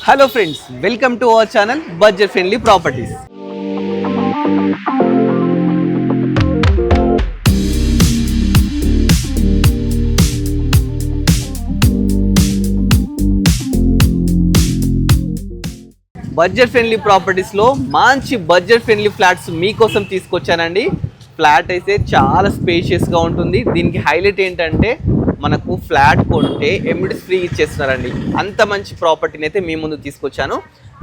Hello friends, welcome to our channel Budget Friendly Properties. Budget friendly ప్రాపర్టీస్లో మంచి budget friendly flats మీకోసం తీసుకొచ్చానండి. Flat అయితే చాలా స్పేషియస్గా ఉంటుంది. దీనికి హైలైట్ ఏంటంటే మనకు ఫ్లాట్ కొంటే ఎమ్యూనిటీస్ ఫ్రీ ఇచ్చేస్తున్నారండి. అంత మంచి ప్రాపర్టీని అయితే మీ ముందు తీసుకొచ్చాను.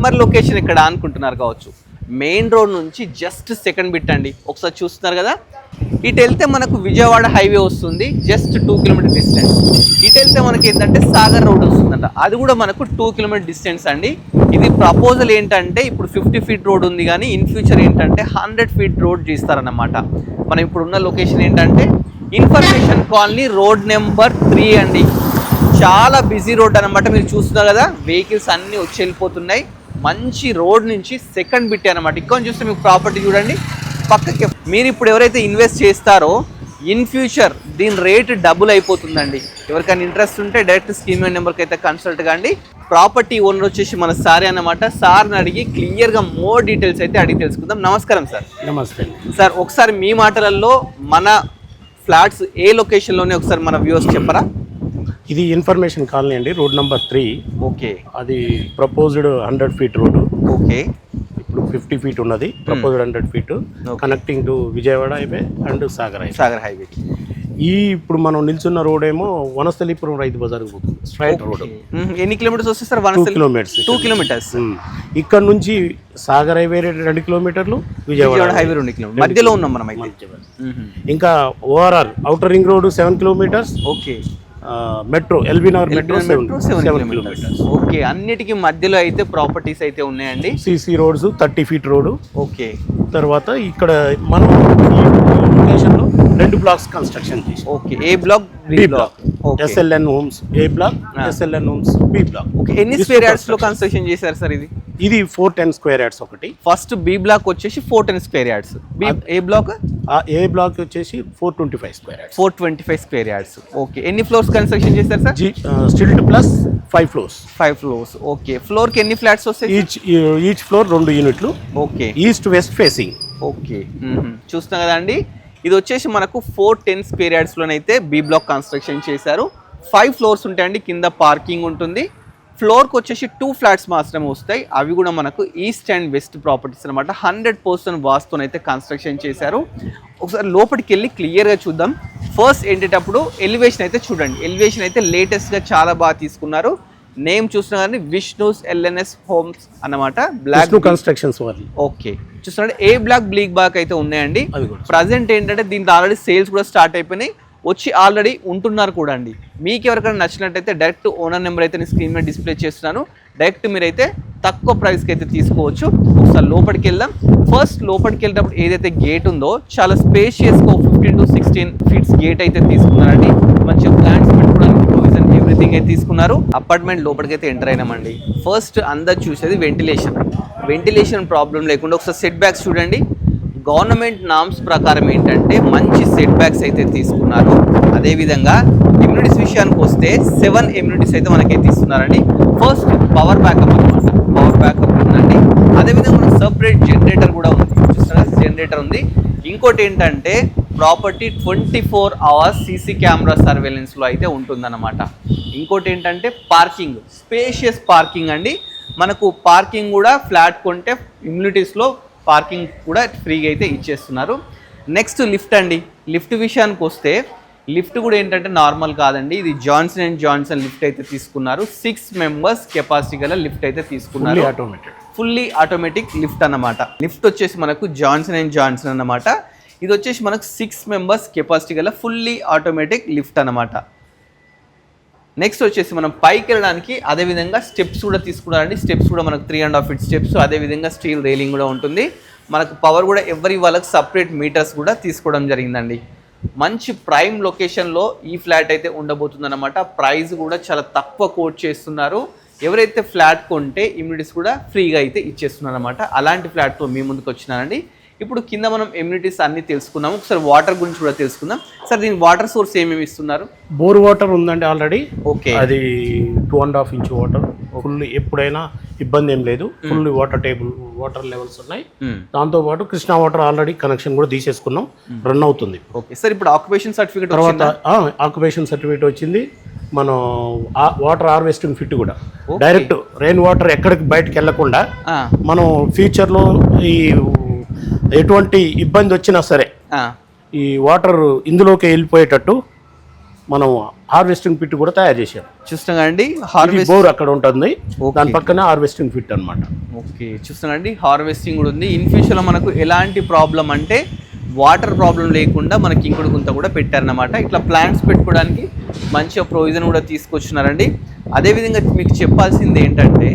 మరి లొకేషన్ ఎక్కడ అనుకుంటున్నారు కావచ్చు, మెయిన్ రోడ్ నుంచి జస్ట్ సెకండ్ బిట్ అండి. ఒకసారి చూస్తున్నారు కదా, ఇటు వెళ్తే మనకు విజయవాడ హైవే వస్తుంది, జస్ట్ 2 కిలోమీటర్ డిస్టెన్స్. ఇటు వెళ్తే మనకి ఏంటంటే సాగర్ రోడ్ వస్తుందంట, అది కూడా మనకు 2 కిలోమీటర్ డిస్టెన్స్ అండి. ఇది ప్రపోజల్ ఏంటంటే ఇప్పుడు 50 ఫీట్ రోడ్ ఉంది, కానీ ఇన్ ఫ్యూచర్ ఏంటంటే 100 ఫీట్ రోడ్ చేస్తారన్నమాట. మనం ఇప్పుడున్న లొకేషన్ ఏంటంటే ఇన్ఫర్మేషన్ కాలనీ రోడ్ నెంబర్ 3 అండి. చాలా బిజీ రోడ్ అనమాట. మీరు చూస్తున్నారు కదా, వెహికల్స్ అన్నీ వచ్చి వెళ్ళిపోతున్నాయి. మంచి రోడ్ నుంచి సెకండ్ బిట్ అనమాట. ఇక్కడ చూస్తే మీకు ప్రాపర్టీ చూడండి పక్కకి. మీరు ఇప్పుడు ఎవరైతే ఇన్వెస్ట్ చేస్తారో ఇన్ ఫ్యూచర్ దీని రేట్ డబుల్ అయిపోతుందండి. ఎవరికైనా ఇంట్రెస్ట్ ఉంటే డైరెక్ట్ స్క్రీన్ నెంబర్కి అయితే కన్సల్ట్ కాండి. ప్రాపర్టీ ఓనర్ వచ్చేసి మన సారే అన్నమాట. సార్ని అడిగి క్లియర్గా మోర్ డీటెయిల్స్ అయితే అడిగి తెలుసుకుందాం. నమస్కారం సార్. నమస్తే సార్, ఒకసారి మీ మాటలలో మన ఫ్లాట్స్ ఏ లొకేషన్లోనే ఒకసారి మన వ్యూవర్స్ చెప్పరా? ఇది ఇన్ఫర్మేషన్ కాలనీ అండి, రోడ్ నెంబర్ 3. ఓకే, అది ప్రపోజ్డ్ 100 ఫీట్ రోడ్. ఓకే, ఇప్పుడు 50 ఫీట్ ఉన్నది. Proposed 100 feet connecting to Vijayawada highway and Sagar highway. ఇప్పుడు మనం నిల్చున్న రోడ్ ఏమో వనస్థలిపురం రైతు బజార్ పోతుంది, స్ట్రైట్ రోడ్. ఎన్ని కిలోమీటర్స్ వస్తాయి సార్? 2 కిలోమీటర్స్. ఇక్కడ నుంచి సాగర్ హైవే 2 కిలోమీటర్లు, విజయవాడ హైవే 2 కిలోమీటర్లు మధ్యలో ఉన్నాం మనం. ఇంకా ORR outer ring road 7 kilometres. Okay, metro LB Nagar metro 7 kilometres. Okay, అన్నిటికీ మధ్యలో అయితే ప్రాపర్టీస్ అయితే ఉన్నాయండి. CC roads 30 feet road. Okay, తర్వాత ఇక్కడ మనం లొకేషన్లో 2 బ్లాక్స్ కన్స్ట్రక్షన్ చేసి. Okay, A block, B block. SLN homes A block, SLN homes B block. Okay, ఎన్ని స్క్వేర్ యార్డ్స్ లో కన్స్ట్రక్షన్ చేశారు సార్? ఇది 410 స్క్వేర్ యార్డ్స్ ఒకటి. ఫస్ట్ బి బ్లాక్ వచ్చేసి 410 square yards. A block? A block వచ్చేసి 425 square yards. 425 square yards. Okay, ఎన్ని floors construction చేశారు sir? Stilt plus 5 floors. 5 floors. Okay, floor కి ఎన్ని ఫ్లాట్స్ వస్తాయి? ఈచ్ ఫ్లోర్ 2 యూనిట్లు. Okay, east west facing. Okay, చూస్తున్నాం కదా అండి. ఇది వచ్చేసి మనకు 410 స్క్వేర్ యార్డ్స్ లోనైతే బి బ్లాక్ కన్స్ట్రక్షన్ చేశారు. 5 ఫ్లోర్స్ ఉంటాయండి, కింద పార్కింగ్ ఉంటుంది. ఫ్లోర్కి వచ్చేసి 2 ఫ్లాట్స్ మాత్రమే వస్తాయి. అవి కూడా మనకు ఈస్ట్ అండ్ వెస్ట్ ప్రాపర్టీస్ అనమాట. 100% వాస్తునైతే కన్స్ట్రక్షన్ చేశారు. ఒకసారి లోపలికి వెళ్ళి క్లియర్గా చూద్దాం. ఫస్ట్ ఏంటేటప్పుడు ఎలివేషన్ అయితే చూడండి. ఎలివేషన్ అయితే లేటెస్ట్గా చాలా బాగా తీసుకున్నారు. నేమ్ చూస్తున్నా కానీ విష్ణుస్ ఎల్ఎన్ఎస్ హోమ్స్ అన్నమాట. Block constructions. ఓకే, చూస్తున్నాడు ఏ బ్లాక్ బ్లీక్ బాక్ అయితే ఉన్నాయండి. ప్రజెంట్ ఏంటంటే దీంట్లో ఆల్రెడీ సేల్స్ కూడా స్టార్ట్ అయిపోయినాయి, వచ్చి ఆల్రెడీ ఉంటున్నారు కూడా అండి. మీకు ఎవరికైనా నచ్చినట్టయితే డైరెక్ట్ ఓనర్ నెంబర్ అయితే నేను స్క్రీన్ మీద డిస్ప్లే చేస్తున్నాను. డైరెక్ట్ మీరైతే తక్కువ ప్రైస్కి అయితే తీసుకోవచ్చు. ఒకసారి లోపలికి వెళ్దాం. ఫస్ట్ లోపలికి వెళ్ళేటప్పుడు ఏదైతే గేట్ ఉందో చాలా స్పేషియస్గా 15 to 16 ఫీట్స్ గేట్ అయితే తీసుకున్నారండి. మంచిగా ప్లాంట్స్ పెట్టుకోవడానికి ప్రొవిజన్ ఎవ్రీథింగ్ అయితే తీసుకున్నారు. అపార్ట్మెంట్ లోపలికి అయితే ఎంటర్ అయినామండి. ఫస్ట్ అందరు చూసేది వెంటిలేషన్ ప్రాబ్లం లేకుండా ఒకసారి సెట్ బ్యాక్స్ చూడండి. గవర్నమెంట్ నామ్స్ ప్రకారం ఏంటంటే మంచి సెట్ బ్యాక్స్ అయితే తీసుకున్నారు. అదేవిధంగా ఇమ్యూనిటీస్ విషయానికి వస్తే 7 ఇమ్యూనిటీస్ అయితే మనకైతే ఇస్తున్నారండి. ఫస్ట్ పవర్ బ్యాకప్ ఉందండి. అదేవిధంగా మనకు సపరేట్ జనరేటర్ కూడా ఉంది. చూస్తున్నారా, జనరేటర్ ఉంది. ఇంకోటి ఏంటంటే ప్రాపర్టీ 24 అవర్స్ సీసీ కెమెరా సర్వేలెన్స్లో అయితే ఉంటుందన్నమాట. ఇంకోటి ఏంటంటే పార్కింగ్, స్పేషియస్ పార్కింగ్ అండి. మనకు పార్కింగ్ కూడా ఫ్లాట్ కొంటే ఇమ్యూనిటీస్లో పార్కింగ్ కూడా ఫ్రీగా అయితే ఇచ్చేస్తున్నారు. నెక్స్ట్ లిఫ్ట్ అండి. లిఫ్ట్ విషయానికి వస్తే లిఫ్ట్ కూడా ఏంటంటే నార్మల్ కాదండి. ఇది జాన్సన్ అండ్ జాన్సన్ లిఫ్ట్ అయితే తీసుకున్నారు. 6 మెంబర్స్ కెపాసిటీ గల లిఫ్ట్ అయితే తీసుకున్నారు. ఫుల్లీ ఆటోమేటిక్ లిఫ్ట్ అన్నమాట. లిఫ్ట్ వచ్చేసి మనకు జాన్సన్ అండ్ జాన్సన్ అన్నమాట. ఇది వచ్చేసి మనకు 6 మెంబర్స్ కెపాసిటీ గల ఫుల్లీ ఆటోమేటిక్ లిఫ్ట్ అన్నమాట. నెక్స్ట్ వచ్చేసి మనం పైకి వెళ్ళడానికి అదేవిధంగా స్టెప్స్ కూడా తీసుకున్నారండి. స్టెప్స్ కూడా మనకు 3.5 ఫీట్ స్టెప్స్, అదేవిధంగా స్టీల్ రైలింగ్ కూడా ఉంటుంది. మనకు పవర్ కూడా ఎవరి వాళ్ళకి సపరేట్ మీటర్స్ కూడా తీసుకోవడం జరిగిందండి. మంచి ప్రైమ్ లొకేషన్లో ఈ ఫ్లాట్ అయితే ఉండబోతుందన్నమాట. ప్రైస్ కూడా చాలా తక్కువ కోట్ చేస్తున్నారు. ఎవరైతే ఫ్లాట్ కొంటే ఇమ్యూనిటీస్ కూడా ఫ్రీగా అయితే ఇచ్చేస్తున్నారు అనమాట. అలాంటి ఫ్లాట్తో మీ ముందుకు వచ్చినానండి. ఇప్పుడు కింద మనం ఎమ్యూనిటీస్ అన్ని తెలుసుకున్నాము. ఒకసారి వాటర్ గురించి కూడా తెలుసుకుందాం. సార్ దీని వాటర్ సోర్స్ ఏమేమి ఇస్తున్నారు? బోర్ వాటర్ ఉందండి ఆల్రెడీ. ఓకే, అది 2.5 ఇంచ్ వాటర్, ఫుల్ ఎప్పుడైనా ఇబ్బంది ఏం లేదు. ఫుల్ వాటర్ లెవెల్స్ ఉన్నాయి. దాంతోపాటు కృష్ణా వాటర్ ఆల్రెడీ కనెక్షన్ కూడా తీసేసుకున్నాం, రన్ అవుతుంది. ఓకే సార్, ఇప్పుడు ఆక్యుపేషన్ సర్టిఫికేట్ తర్వాత ఆక్యుపేషన్ సర్టిఫికేట్ వచ్చింది. మనం వాటర్ హార్వెస్టింగ్ ఫిట్ కూడా డైరెక్ట్ రెయిన్ వాటర్ ఎక్కడికి బయటకు వెళ్లకుండా మనం ఫ్యూచర్లో ఈ ఎటువంటి ఇబ్బంది వచ్చినా సరే ఈ వాటర్ ఇందులోకి వెళ్ళిపోయేటట్టు మనం హార్వెస్టింగ్ ఫిట్ కూడా తయారు చేసాం. చూస్తున్నాండి, బోర్ అక్కడ ఉంటుంది, దాని పక్కనే హార్వెస్టింగ్ ఫిట్ అన్నమాట. ఓకే, చూస్తున్నాండి, హార్వెస్టింగ్ కూడా ఉంది. ఇన్ ఫ్యూచర్లో మనకు ఎలాంటి ప్రాబ్లం అంటే వాటర్ ప్రాబ్లం లేకుండా మనకి ఇంకుడు గుంత కూడా పెట్టారనమాట. ఇట్లా ప్లాంట్స్ పెట్టుకోవడానికి మంచిగా ప్రొవిజన్ కూడా తీసుకొచ్చినారండి. అదేవిధంగా మీకు చెప్పాల్సింది ఏంటంటే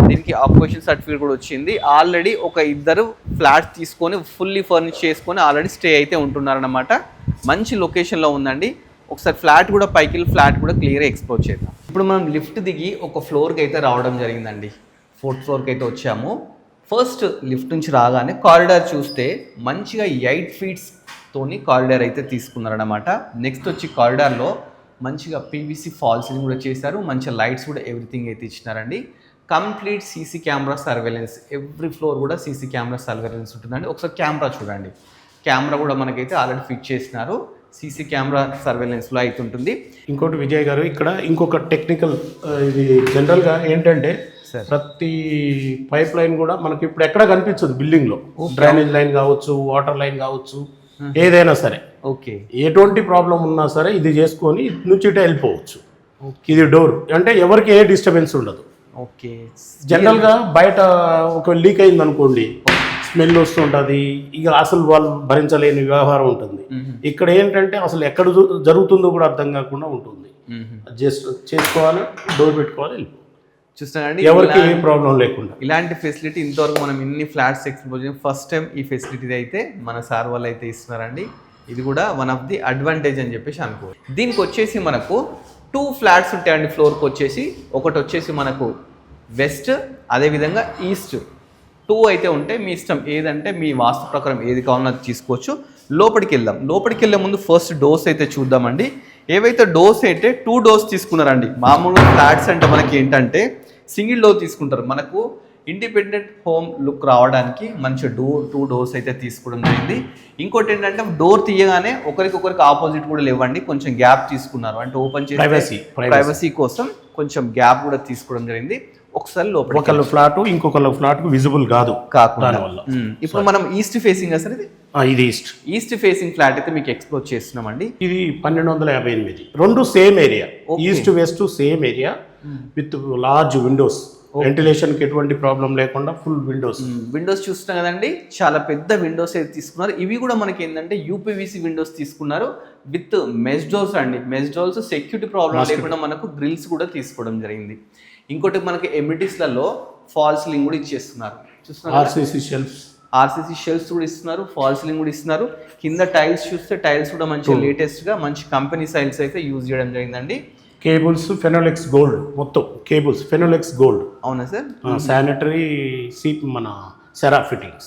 దీనికి ఆక్యుపేషన్ సర్టిఫికేట్ కూడా వచ్చింది. ఆల్రెడీ ఒక 2 ఫ్లాట్స్ తీసుకొని ఫుల్లీ ఫర్నిష్ చేసుకొని ఆల్రెడీ స్టే అయితే ఉంటున్నారనమాట. మంచి లొకేషన్లో ఉందండి. ఒకసారి ఫ్లాట్ కూడా పైకి వెళ్ళి ఫ్లాట్ కూడా క్లియర్గా ఎక్స్ప్లోర్ చేద్దాం. ఇప్పుడు మనం లిఫ్ట్ దిగి ఒక ఫ్లోర్కి అయితే రావడం జరిగిందండి. 4th ఫ్లోర్కి అయితే వచ్చాము. ఫస్ట్ లిఫ్ట్ నుంచి రాగానే కారిడార్ చూస్తే మంచిగా 8 feet తోని కారిడార్ అయితే తీసుకున్నారనమాట. నెక్స్ట్ వచ్చి కారిడార్లో మంచిగా పీవీసీ ఫాల్ సీలింగ్ కూడా చేశారు. మంచిగా లైట్స్ కూడా ఎవ్రీథింగ్ అయితే ఇచ్చినారండి. Complete CC camera surveillance, every floor కూడా సీసీ కెమెరా సర్వేలెన్స్ ఉంటుందండి. ఒకసారి కెమెరా చూడండి, కెమెరా కూడా మనకైతే ఆల్రెడీ ఫిట్ చేసినారు. సీసీ కెమెరా సర్వేలెన్స్లో అయితే ఉంటుంది. ఇంకోటి విజయ్ గారు, ఇక్కడ ఇంకొక టెక్నికల్, ఇది జనరల్గా ఏంటంటే ప్రతి పైప్ లైన్ కూడా మనకి ఇప్పుడు ఎక్కడ కనిపించదు బిల్డింగ్ లో. డ్రైనేజ్ లైన్ కావచ్చు, వాటర్ లైన్ కావచ్చు, ఏదైనా సరే ఓకే ఎటువంటి ప్రాబ్లం ఉన్నా సరే ఇది చేసుకొని నుంచి ఇటే వెళ్ళిపోవచ్చు. ఇది డోర్ అంటే ఎవరికి ఏ డిస్టర్బెన్స్ ఉండదు. ఓకే, జనరల్ గా బయట ఒక లీక్ అయింది అనుకోండి, స్మెల్ వస్తుంటుంది, ఇక అసలు వాళ్ళు భరించలేని వ్యవహారం ఉంటుంది. ఇక్కడ ఏంటంటే అసలు ఎక్కడ జరుగుతుందో కూడా అర్థం కాకుండా ఉంటుంది. జస్ట్ చేసుకోవాలి, డోర్ పెట్టుకోవాలి, చూస్తానండి, ఎవరికి ఏ ప్రాబ్లం లేకుండా. ఇలాంటి ఫెసిలిటీ ఇంతవరకు మనం ఇన్ని ఫ్లాట్స్ ఎక్స్ప్లోర్ చేసాం. ఫస్ట్ టైం ఈ ఫెసిలిటీ అయితే మన సార్ వాళ్ళు అయితే ఇస్తున్నారండి. ఇది కూడా వన్ ఆఫ్ ది అడ్వాంటేజ్ అని చెప్పేసి అనుకో. దీనికి వచ్చేసి మనకు 2 ఫ్లాట్స్ ఉంటాయండి ఫ్లోర్కి వచ్చేసి. ఒకటి వచ్చేసి మనకు వెస్ట్, అదేవిధంగా ఈస్ట్. 2 అయితే ఉంటాయి. మీ ఇష్టం ఏదంటే మీ వాస్తు ప్రకారం ఏది కావాలో అది తీసుకోవచ్చు. లోపలికి వెళ్దాం. లోపలికి వెళ్ళే ముందు ఫస్ట్ డోర్స్ అయితే చూద్దామండి. ఏవైతే డోర్స్ అయితే 2 doors తీసుకున్నారండి. మామూలుగా ఫ్లాట్స్ అంటే మనకి ఏంటంటే సింగిల్ డోర్ తీసుకుంటారు. మనకు ఇండిపెండెంట్ హోమ్ లుక్ రావడానికి మంచి 2 doors అయితే తీసుకోవడం జరిగింది. ఇంకోటి ఏంటంటే డోర్ తీయగానే ఒకరికొకరికి ఆపోజిట్ కూడా లేవండి, కొంచెం గ్యాప్ తీసుకున్నారు. అంటే ఓపెన్ చేసి ప్రైవసీ కోసం కొంచెం గ్యాప్ కూడా తీసుకోవడం జరిగింది. ఒకసారి లోపల ఒకళ్ళ ఫ్లాట్ ఇంకొకళ్ళ ఫ్లాట్ విజిబుల్ కాకుండా ఇప్పుడు మనం ఈస్ట్ ఫేసింగ్ అసలు ఇది ఈస్ట్ ఫేసింగ్ ఫ్లాట్ అయితే మీకు ఎక్స్ప్లోర్ చేస్తున్నామండి. ఇది 1258, 2 same area, east west same area with large Windows. Ventilation కి ఎటువంటి ప్రాబ్లం లేకుండా ఫుల్ విండోస్ చూస్తున్నాం కదండి. చాలా పెద్ద విండోస్ అయితే తీసుకున్నారు. ఇవి కూడా మనకి ఏంటంటే యూపీవీసీ విండోస్ తీసుకున్నారు విత్ మెష్ డోర్స్ అండి. మెష్ డోర్స్ సెక్యూరిటీ ప్రాబ్లం లేకుండా మనకు గ్రిల్స్ కూడా తీసుకోవడం జరిగింది. ఇంకోటి మనకి ఎమ్యూనిటీస్లలో ఫాల్ సీలింగ్ కూడా ఇచ్చేస్తున్నారు. చూస్తున్నారు, ఆర్సీసీ షెల్ఫ్స్ కూడా ఇస్తున్నారు, ఫాల్ సీలింగ్ కూడా ఇస్తున్నారు. కింద టైల్స్ చూస్తే టైల్స్ కూడా మంచి లేటెస్ట్ గా మంచి కంపెనీ టైల్స్ అయితే యూజ్ చేయడం జరిగిందండి. కేబుల్స్ ఫెనోలెక్స్ గోల్డ్, మొత్తం కేబుల్స్ ఫెనోలెక్స్ గోల్డ్. అవునా సార్? శానిటరీ సీట్ మన Cera fittings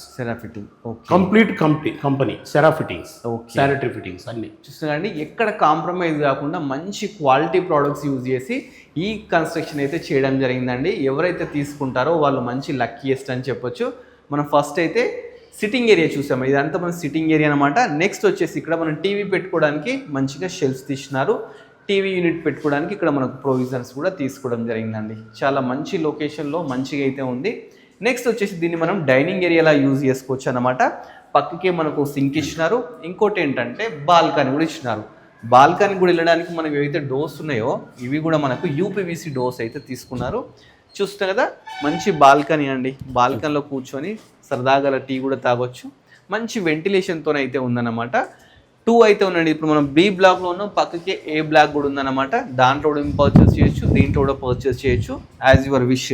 complete company Cera fittings, sanitary fittings అన్ని చూస్తున్నారండి. ఎక్కడ కాంప్రమైజ్ కాకుండా మంచి క్వాలిటీ ప్రోడక్ట్స్ యూజ్ చేసి ఈ కన్స్ట్రక్షన్ అయితే చేయడం జరిగిందండి. ఎవరైతే తీసుకుంటారో వాళ్ళు మంచి లక్కీయెస్ట్ అని చెప్పొచ్చు. మనం ఫస్ట్ అయితే సిట్టింగ్ ఏరియా చూసాము. ఇదంతా మన సిట్టింగ్ ఏరియా అనమాట. నెక్స్ట్ వచ్చేసి ఇక్కడ మనం టీవీ పెట్టుకోవడానికి మంచిగా షెల్ఫ్స్ తీసినారు. టీవీ యూనిట్ పెట్టుకోవడానికి ఇక్కడ మనకు ప్రొవిజన్స్ కూడా తీసుకోవడం జరిగిందండి. చాలా మంచి లొకేషన్లో మంచిగా అయితే ఉంది. నెక్స్ట్ వచ్చేసి దీన్ని మనం డైనింగ్ ఏరియాలా యూజ్ చేసుకోవచ్చు అనమాట. పక్కకే మనకు సింక్ ఇచ్చినారు. ఇంకోటి ఏంటంటే బాల్కనీ కూడా ఇచ్చినారు. బాల్కనీ కూడా వెళ్ళడానికి మనకు ఏవైతే డోర్స్ ఉన్నాయో ఇవి కూడా మనకు యూపీవీసీ డోర్స్ అయితే తీసుకున్నారు. చూస్తే కదా మంచి బాల్కనీ అండి. బాల్కనీలో కూర్చొని సరదాగా టీ కూడా తాగొచ్చు. మంచి వెంటిలేషన్తో అయితే ఉందన్నమాట. 2 అయితే ఉందండి. ఇప్పుడు మనం బి బ్లాక్లో ఉన్నాం, పక్కకే ఏ బ్లాక్ కూడా ఉందన్నమాట. దాంట్లో కూడా పర్చేస్ చేయొచ్చు, దీంట్లో కూడా పర్చేస్ చేయొచ్చు, యాజ్ యువర్ విష్.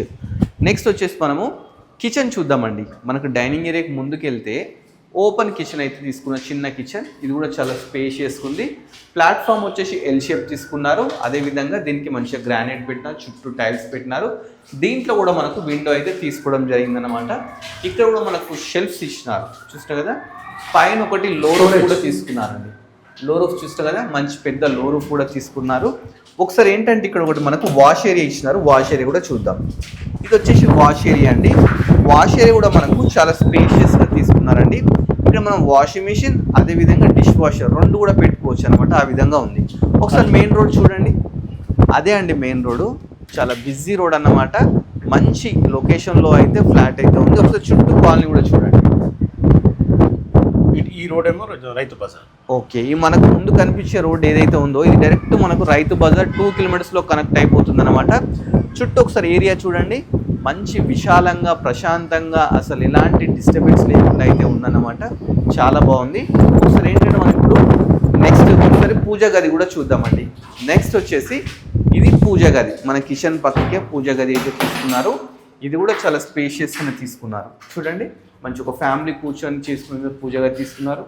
నెక్స్ట్ వచ్చేసి మనము కిచెన్ చూద్దామండి. మనకు డైనింగ్ ఏరియాకి ముందుకు వెళ్తే ఓపెన్ కిచెన్ అయితే తీసుకున్న చిన్న కిచెన్, ఇది కూడా చాలా స్పేషియస్గా ఉంది. ప్లాట్ఫామ్ వచ్చేసి ఎల్ షేప్ తీసుకున్నారు. అదేవిధంగా దీనికి మంచిగా గ్రానైట్ పెట్టినారు, చుట్టూ టైల్స్ పెట్టినారు. దీంట్లో కూడా మనకు విండో అయితే తీసుకోవడం జరిగిందనమాట. ఇక్కడ కూడా మనకు షెల్ఫ్స్ ఇచ్చినారు, చూస్తారు కదా. పైన ఒకటి లో రూఫ్ కూడా తీసుకున్నారండి. లో రూఫ్ చూస్తారు కదా, మంచి పెద్ద లో రూఫ్ కూడా తీసుకున్నారు. ఒకసారి ఏంటంటే ఇక్కడ ఒకటి మనకు వాష్ ఏరియా ఇచ్చినారు, వాష్ ఏరియా కూడా చూద్దాం. ఇది వచ్చేసి వాష్ ఏరియా అండి. వాష్ ఏరియా కూడా మనకు చాలా స్పేషియస్గా తీసుకున్నారండి. ఇక్కడ మనం వాషింగ్ మిషన్ అదేవిధంగా డిష్ వాషర్ రెండు కూడా పెట్టుకోవచ్చు అనమాట, ఆ విధంగా ఉంది. ఒకసారి మెయిన్ రోడ్ చూడండి, అదే అండి మెయిన్ రోడ్డు, చాలా బిజీ రోడ్ అన్నమాట. మంచి లొకేషన్లో అయితే ఫ్లాట్ అయితే ఉంది. ఒకసారి చుట్టూ కాలనీ కూడా చూడండి. ఈ రోడ్ ఏమో రైతు బజార్. ఓకే, ఈ మనకు ముందు కనిపించే రోడ్ ఏదైతే ఉందో ఇది డైరెక్ట్ మనకు రైతు బజార్ 2 కిలోమీటర్స్లో కనెక్ట్ అయిపోతుంది అనమాట. చుట్టూ ఒకసారి ఏరియా చూడండి, మంచి విశాలంగా ప్రశాంతంగా అసలు ఎలాంటి డిస్టర్బెన్స్ లేకుండా అయితే ఉందన్నమాట. చాలా బాగుంది. ఒకసారి ఏంటంటే మనం ఇప్పుడు నెక్స్ట్ ఒకసారి పూజ గది కూడా చూద్దామండి. నెక్స్ట్ వచ్చేసి ఇది పూజ గది, మన కిచెన్ పక్కకే పూజ గది అయితే తీసుకున్నారు. ఇది కూడా చాలా స్పేషియస్గా తీసుకున్నారు. చూడండి, మంచి ఒక ఫ్యామిలీ కూర్చొని చేసుకునే పూజ గది తీసుకున్నారు.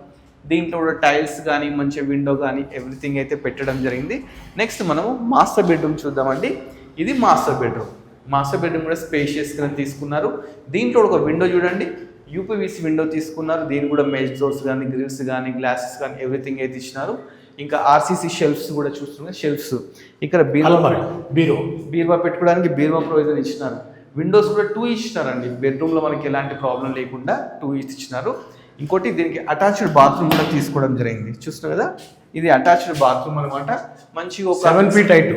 దీంట్లో కూడా టైల్స్ కానీ మంచి విండో కానీ ఎవ్రీథింగ్ అయితే పెట్టడం జరిగింది. నెక్స్ట్ మనము మాస్టర్ బెడ్రూమ్ చూద్దామండి. ఇది మాస్టర్ బెడ్రూమ్. మాస్టర్ బెడ్రూమ్ కూడా స్పేషియస్గా తీసుకున్నారు. దీంట్లో ఒక విండో చూడండి, యూపీవీసీ విండో తీసుకున్నారు. దీని కూడా మెష్ డోర్స్ కానీ గ్రిల్స్ కానీ గ్లాసెస్ కానీ ఎవ్రీథింగ్ అయితే ఇచ్చినారు. ఇంకా ఆర్సీసీ షెల్ఫ్స్ కూడా చూస్తున్నారు. షెల్ఫ్స్ ఇక్కడ బీరువా పెట్టుకోవడానికి బీరువా ప్రొవిజన్ ఇచ్చినారు. విండోస్ కూడా 2 ఇచ్చినారండి. బెడ్రూమ్లో మనకి ఎలాంటి ప్రాబ్లం లేకుండా 2 ఇచ్చినారు. ఇంకోటి దీనికి అటాచ్డ్ బాత్రూమ్ కూడా తీసుకోవడం జరిగింది. చూస్తున్నారు కదా, ఇది అటాచ్డ్ బాత్రూమ్ అనమాట. మంచిగా ఒక 7 feet హైట్,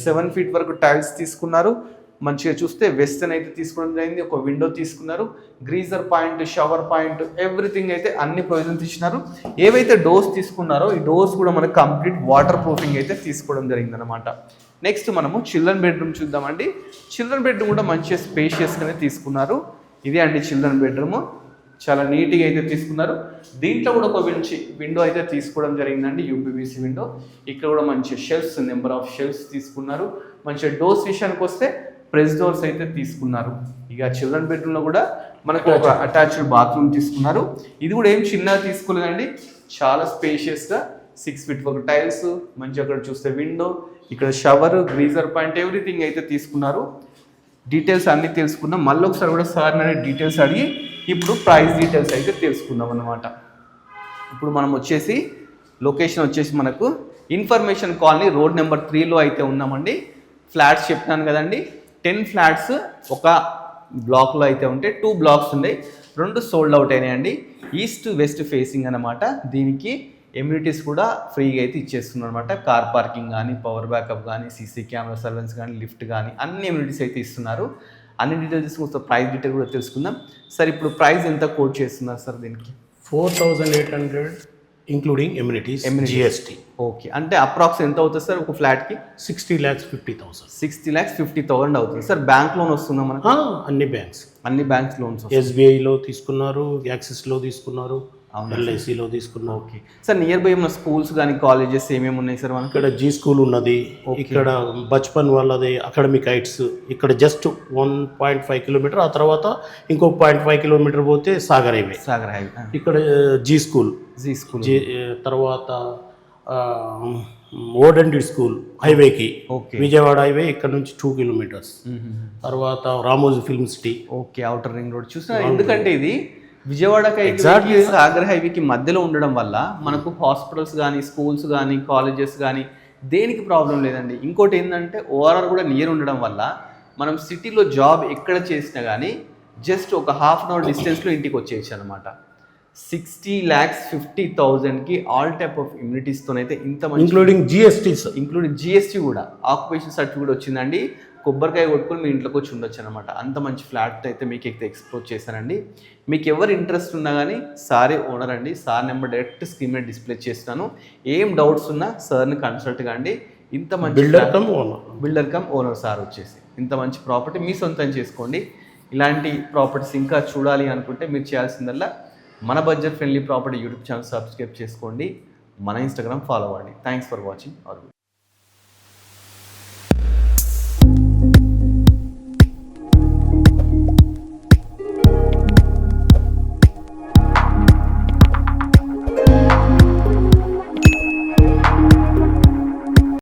7 feet వరకు టైల్స్ తీసుకున్నారు. మంచిగా చూస్తే వెస్టర్న్ అయితే తీసుకోవడం జరిగింది. ఒక విండో తీసుకున్నారు. Greaser point, shower point everything అయితే అన్ని ప్రొవిజన్స్ ఇచ్చినారు. ఏవైతే డోర్స్ తీసుకున్నారో ఈ డోర్స్ కూడా మనకు కంప్లీట్ వాటర్ ప్రూఫింగ్ అయితే తీసుకోవడం జరిగింది అనమాట. నెక్స్ట్ మనము చిల్డ్రన్ బెడ్రూమ్ చూద్దామండి. చిల్డ్రన్ బెడ్రూమ్ కూడా మంచిగా స్పేషియస్గానే తీసుకున్నారు. ఇదే అండి చిల్డ్రన్ బెడ్రూమ్, చాలా నీట్గా అయితే తీసుకున్నారు. దీంట్లో కూడా ఒక విండో అయితే తీసుకోవడం జరిగిందండి, యూపీవీసీ విండో. ఇక్కడ కూడా మంచి షెల్ఫ్స్, నెంబర్ ఆఫ్ షెల్ఫ్స్ తీసుకున్నారు. మంచిగా డోర్స్ విషయానికి వస్తే ప్రెస్ డోర్స్ అయితే తీసుకున్నారు. ఇక చిల్డ్రన్ బెడ్రూమ్లో కూడా మనకు ఒక అటాచ్డ్ బాత్రూమ్ తీసుకున్నారు. ఇది కూడా ఏం చిన్నగా తీసుకోలేదండి, చాలా స్పేషియస్గా 6 feet వరకు టైల్స్, మంచిగా అక్కడ చూస్తే విండో, ఇక్కడ షవర్, గ్రీజర్ పాయింట్ ఎవ్రీథింగ్ అయితే తీసుకున్నారు. డీటెయిల్స్ అన్నీ తెలుసుకున్నాం. మళ్ళీ ఒకసారి కూడా సార్ అనే డీటెయిల్స్ అడిగి ఇప్పుడు ప్రైస్ డీటెయిల్స్ అయితే తెలుసుకుందాం అన్నమాట. ఇప్పుడు మనం వచ్చేసి లొకేషన్ వచ్చేసి మనకు ఇన్ఫర్మేషన్ కాలనీ రోడ్ నెంబర్ 3లో అయితే ఉన్నామండి. ఫ్లాట్స్ చెప్పినాను కదండి, 10 ఫ్లాట్స్ ఒక బ్లాక్లో అయితే ఉంటే 2 blocks ఉన్నాయి. 2 సోల్డ్ అవుట్ అయినాయండి. ఈస్ట్ వెస్ట్ ఫేసింగ్ అనమాట. దీనికి ఎమ్యూనిటీస్ కూడా ఫ్రీగా అయితే ఇచ్చేస్తున్నారు అనమాట. కార్ పార్కింగ్ కానీ, పవర్ బ్యాకప్ కానీ, సీసీ కెమెరా సర్వెన్స్ కానీ, లిఫ్ట్ కానీ అన్ని ఎమ్యూనిటీస్ అయితే ఇస్తున్నారు. అన్ని డీటెయిల్స్ తీసుకుంటే ప్రైస్ డీటెయిల్ కూడా తెలుసుకుందాం. సార్ ఇప్పుడు ప్రైస్ ఎంత కోట్ చేస్తున్నారు సార్ దీనికి? 4,800 ఇంక్లూడింగ్ ఎమ్యూనిటీస్ జిఎస్టీ. ఓకే, అంటే అప్రాక్స్ ఎంత అవుతుంది సార్ ఒక ఫ్లాట్కి? 60,50,000. 60,50,000 అవుతుంది సార్. బ్యాంక్ లోన్ వస్తుందా మనకు? అన్ని బ్యాంక్స్ లోన్స్. ఎస్బీఐలో తీసుకున్నారు, యాక్సిస్లో తీసుకున్నారు, ఎల్ఐసిలో తీసుకున్నాం. ఓకే సార్, నియర్ బై ఉన్న స్కూల్స్ కానీ కాలేజెస్ ఏమేమి ఉన్నాయి సార్ మనకి? ఇక్కడ జీ స్కూల్ ఉన్నది, ఇక్కడ బచ్పన్ వాళ్ళది అకాడమిక్ హైట్స్, ఇక్కడ జస్ట్ 1.5 కిలోమీటర్, ఆ తర్వాత ఇంకో 0.5 కిలోమీటర్ పోతే సాగర్ హైవే. ఇక్కడ జీ స్కూల్ తర్వాత ఓడెండి స్కూల్ హైవేకి, విజయవాడ హైవే ఇక్కడ నుంచి 2 kilometers. తర్వాత Ramoji film city, okay, outer ring road చూసినా. ఎందుకంటే ఇది విజయవాడకి సాగర్ హైవేకి మధ్యలో ఉండడం వల్ల మనకు హాస్పిటల్స్ కానీ, స్కూల్స్ కానీ, కాలేజెస్ కానీ దేనికి ప్రాబ్లం లేదండి. ఇంకోటి ఏంటంటే ఓఆర్ఆర్ కూడా నియర్ ఉండడం వల్ల మనం సిటీలో జాబ్ ఎక్కడ చేసినా కానీ జస్ట్ ఒక 1/2 hour డిస్టెన్స్లో ఇంటికి వచ్చేయచ్చు అనమాట. 60,50,000కి ఆల్ టైప్ ఆఫ్ ఇమ్యూనిటీస్తోనైతే ఇంత మంచి, ఇంక్లూడింగ్ జిఎస్టీ కూడా, ఆక్యుపేషన్ సర్టిఫికేట్ వచ్చిందండి. కొబ్బరికాయ కొట్టుకొని మీ ఇంట్లోకి వచ్చి ఉండొచ్చు అనమాట. అంత మంచి ఫ్లాట్ అయితే మీకు అయితే ఎక్స్ప్లోర్ చేశానండి. మీకు ఎవరు ఇంట్రెస్ట్ ఉన్నా కానీ సారే ఓనర్ అండి. సార్ నెంబర్ డైరెక్ట్ స్క్రీన్ మీద డిస్ప్లే చేస్తాను. ఏం డౌట్స్ ఉన్నా సార్ని కన్సల్ట్ కాండి. ఇంత మంచి బిల్డర్ కమ్ ఓనర్ సార్ వచ్చేసి ఇంత మంచి ప్రాపర్టీ మీ సొంతం చేసుకోండి. ఇలాంటి ప్రాపర్టీస్ ఇంకా చూడాలి అనుకుంటే మీరు చేయాల్సిందల్లా మన budget friendly property YouTube channel subscribe చేసుకోండి. మన ఇన్స్టాగ్రామ్ ఫాలో అవ్వండి. Thanks for watching our video.